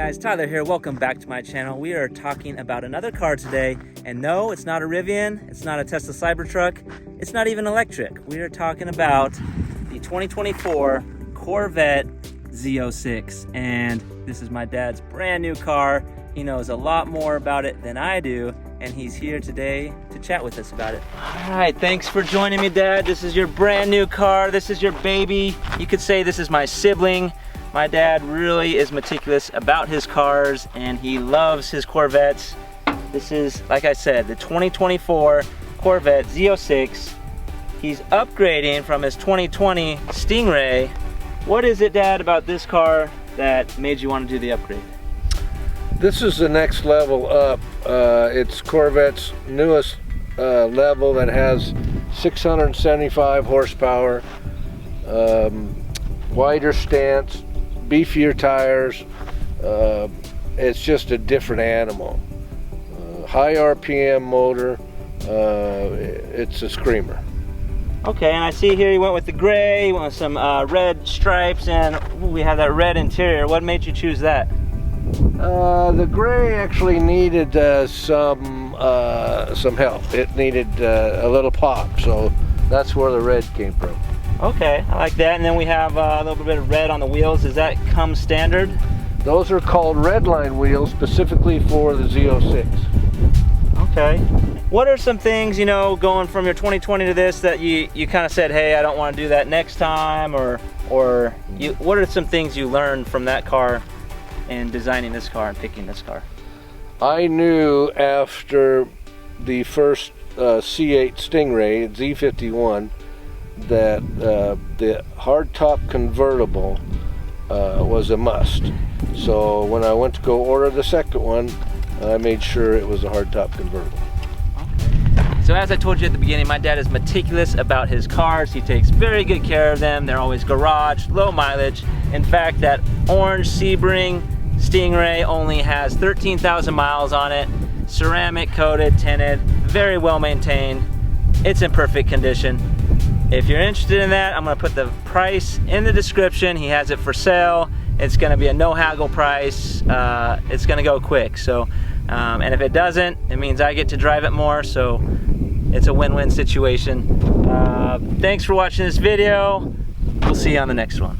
guys, Tyler here. Welcome back to my channel. We are talking about another car today, and no, it's not a Rivian, it's not a Tesla Cybertruck, it's not even electric. We are talking about the 2024 Corvette Z06, and this is my dad's brand new car. He knows a lot more about it than I do, and he's here today to chat with us about it. All right, thanks for joining me, Dad. This is your brand new car. This is your baby. You could say this is my sibling. My dad really is meticulous about his cars, and he loves his Corvettes. This is, like I said, the 2024 Corvette Z06. He's upgrading from his 2020 Stingray. What is it, Dad, about this car that made you want to do the upgrade? This is the next level up. It's Corvette's newest level that has 675 horsepower, wider stance, beefier tires. It's just a different animal. High RPM motor. It's a screamer. Okay, and I see here you went with the gray, you went with some red stripes, and we have that red interior. What made you choose that? The gray actually needed some help. It needed a little pop, so that's where the red came from. Okay, I like that. And then we have a little bit of red on the wheels. Does that come standard? Those are called redline wheels, specifically for the Z06. Okay. What are some things, you know, going from your 2020 to this that you kind of said, hey, I don't want to do that next time, or what are some things you learned from that car in designing this car and picking this car? I knew after the first C8 Stingray, Z51, that the hardtop convertible was a must. So when I went to go order the second one, I made sure it was a hardtop convertible. Okay. So as I told you at the beginning, my dad is meticulous about his cars. He takes very good care of them. They're always garage, low mileage. In fact, that orange Sebring Stingray only has 13,000 miles on it, ceramic coated, tinted, very well maintained. It's in perfect condition. If you're interested in that, I'm gonna put the price in the description. He has it for sale. It's gonna be a no haggle price. It's gonna go quick. So, and if it doesn't, it means I get to drive it more. So it's a win-win situation. Thanks for watching this video. We'll see you on the next one.